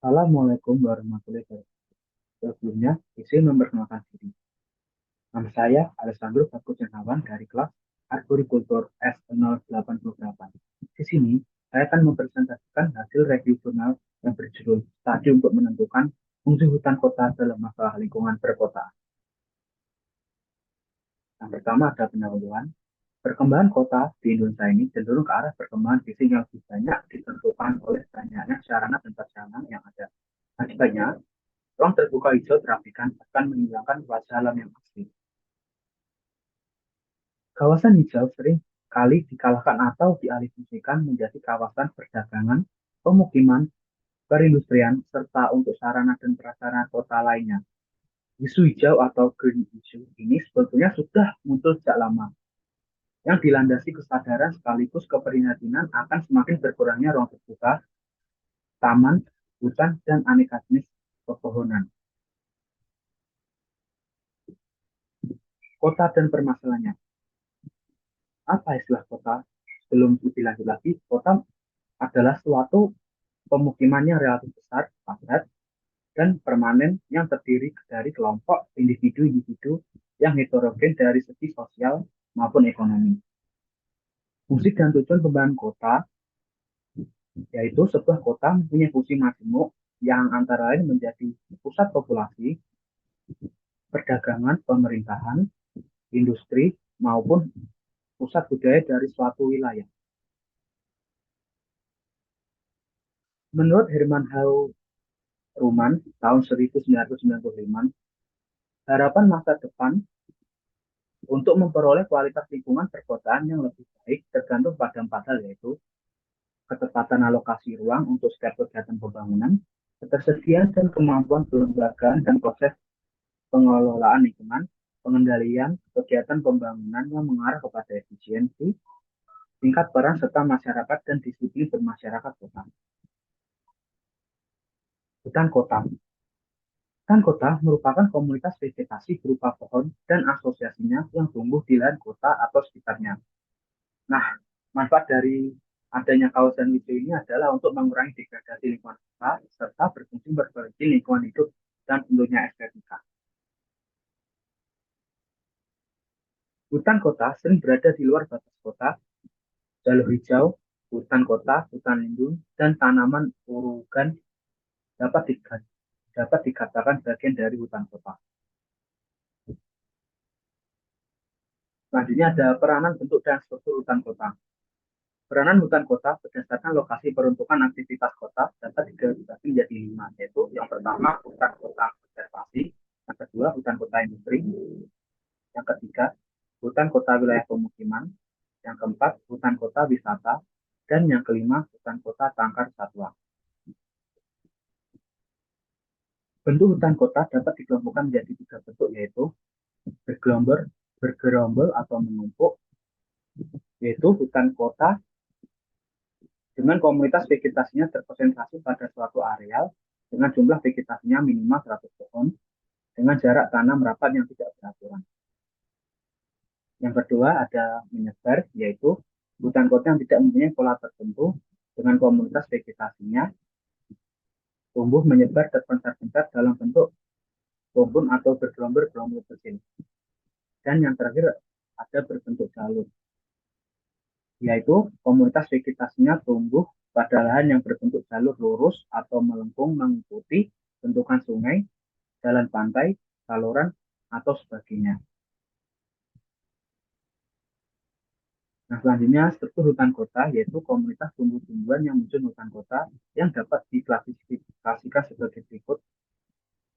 Assalamualaikum warahmatullahi wabarakatuh. Sebelumnya, izin memperkenalkan diri. Nama saya Alessandro Bagus Gunawan dari kelas Arborikultur S088. Di sini, saya akan mempresentasikan hasil review jurnal yang berjudul Studi untuk menentukan fungsi hutan kota dalam masalah lingkungan perkotaan. Yang pertama ada pendahuluan. Perkembangan kota di Indonesia ini cenderung ke arah perkembangan fisik yang lebih banyak ditentukan oleh banyaknya sarana dan prasarana yang ada. Akibatnya, ruang terbuka hijau terapikan akan menghilangkan wajah alam yang asli. Kawasan hijau sering kali dikalahkan atau dialihfungsikan menjadi kawasan perdagangan, pemukiman, perindustrian, serta untuk sarana dan prasarana kota lainnya. Isu hijau atau green issue ini sebetulnya sudah muncul sejak lama, yang dilandasi kesadaran sekaligus keprihatinan akan semakin berkurangnya ruang terbuka, taman, hutan, dan aneka jenis pepohonan. Kota dan permasalahannya. Apa istilah kota? Sebelum lebih lanjut lagi, kota adalah suatu pemukiman yang relatif besar, padat, dan permanen yang terdiri dari kelompok individu-individu yang heterogen dari segi sosial maupun ekonomi. Fungsi dan tujuan pembangunan kota, yaitu sebuah kota mempunyai fungsi majemuk yang antara lain menjadi pusat populasi, perdagangan, pemerintahan, industri, maupun pusat budaya dari suatu wilayah. Menurut Herman Hauruman tahun 1995, harapan masa depan untuk memperoleh kualitas lingkungan perkotaan yang lebih baik tergantung pada empat hal, yaitu ketepatan alokasi ruang untuk setiap kegiatan pembangunan, ketersediaan dan kemampuan kelembagaan dan proses pengelolaan lingkungan, pengendalian kegiatan pembangunan yang mengarah kepada efisiensi, tingkat peran serta masyarakat dan disiplin bermasyarakat kota. Hutan kota. Hutan kota merupakan komunitas vegetasi berupa pohon dan asosiasinya yang tumbuh di lahan kota atau sekitarnya. Nah, manfaat dari adanya kawasan hijau ini adalah untuk mengurangi degradasi lingkungan kota serta berfungsi memperbaiki lingkungan hidup dan tentunya estetika. Hutan kota sering berada di luar batas kota, jalur hijau, hutan kota, hutan lindung, dan tanaman urugan dapat, dapat dikatakan bagian dari hutan kota. Selanjutnya ada peranan bentuk dan struktur hutan kota. Peranan hutan kota berdasarkan lokasi peruntukan aktivitas kota dapat dibagi menjadi lima, yaitu yang pertama hutan kota konservasi, yang kedua hutan kota industri, yang ketiga hutan kota wilayah pemukiman, yang keempat hutan kota wisata, dan yang kelima hutan kota tangkar satwa. Bentuk hutan kota dapat dikelompokkan menjadi tiga bentuk, yaitu bergerombol, bergerombol atau menumpuk, yaitu hutan kota dengan komunitas vegetasinya terkonsentrasi pada suatu areal dengan jumlah vegetasinya minimal 100 pohon dengan jarak tanam rapat yang tidak beraturan. Yang kedua ada menyebar, yaitu hutan kota yang tidak mempunyai pola tertentu dengan komunitas vegetasinya tumbuh menyebar terpencar-pencar dalam bentuk rumpun atau bergerombol-gerombol kecil. Dan yang terakhir ada berbentuk jalur, yaitu komunitas vegetasinya tumbuh pada lahan yang berbentuk jalur lurus atau melengkung mengikuti bentukan sungai, jalan pantai, saluran, atau sebagainya. Nah, selanjutnya struktur hutan kota, yaitu komunitas tumbuh-tumbuhan yang muncul di hutan kota yang dapat diklasifikasikan sebagai berikut,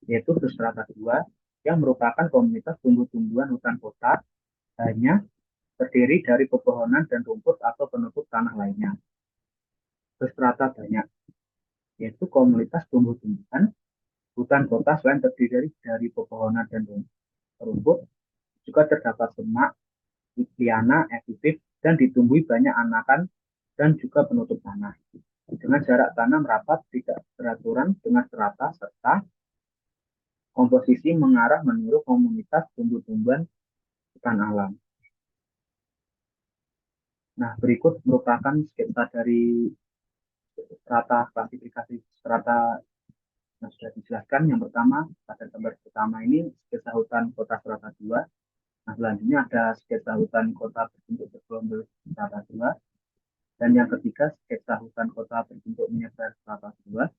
yaitu berstrata 2, yang merupakan komunitas tumbuh-tumbuhan hutan kota hanya terdiri dari pepohonan dan rumput atau penutup tanah lainnya. Berstrata banyak, yaitu komunitas tumbuh-tumbuhan hutan kota selain terdiri dari pepohonan dan rumput, juga terdapat semak, liana, epifit, dan ditumbuhi banyak anakan dan juga penutup tanah. Dengan jarak tanam rapat tidak beraturan dengan serata serta komposisi mengarah meniru komunitas tumbuh-tumbuhan hutan alam. Nah, berikut merupakan sketsa dari strata klasifikasi strata Nah, sudah dijelaskan yang pertama, pada gambar pertama ini sketsa hutan kota strata 2. Nah, selanjutnya ada sketsa hutan kota berbentuk bergelombang strata 2. Dan yang ketiga, sketsa hutan kota berbentuk menyebar strata 2.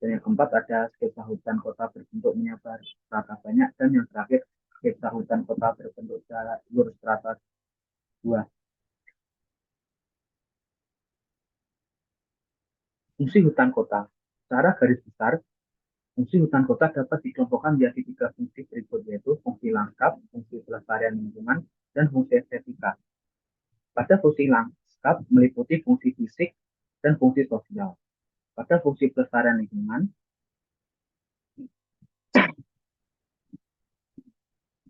Dan yang keempat, ada sketsa hutan kota berbentuk menyebar strata banyak. Dan yang terakhir, sketsa hutan kota berbentuk jalur strata 2. Fungsi hutan kota. Secara garis besar, fungsi hutan kota dapat dikelompokkan menjadi tiga fungsi berikut, yaitu fungsi lanskap, fungsi pelestarian lingkungan, dan fungsi estetika. Pada fungsi lanskap meliputi fungsi fisik dan fungsi sosial. Pada fungsi pelestarian lingkungan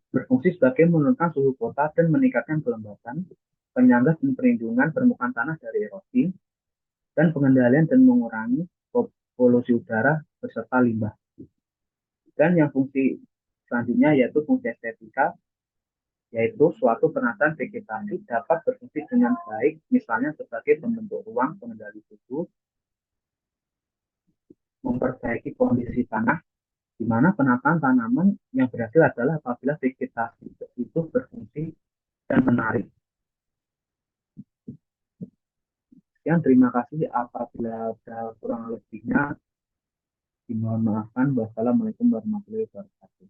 berfungsi sebagai menurunkan suhu kota dan meningkatkan kelembapan, penyangga dan perlindungan permukaan tanah dari erosi, dan pengendalian dan mengurangi polusi udara beserta limbah. Dan yang fungsi selanjutnya yaitu fungsi estetika, yaitu suatu penataan vegetasi dapat berfungsi dengan baik, misalnya sebagai pembentuk ruang, pengendali suhu, memperbaiki kondisi tanah, di mana penataan tanaman yang berhasil adalah apabila vegetasi itu berfungsi dan menarik. Sekian, terima kasih. Apabila ada kurang lebihnya, dimohon maafkan. Wassalamualaikum warahmatullahi wabarakatuh.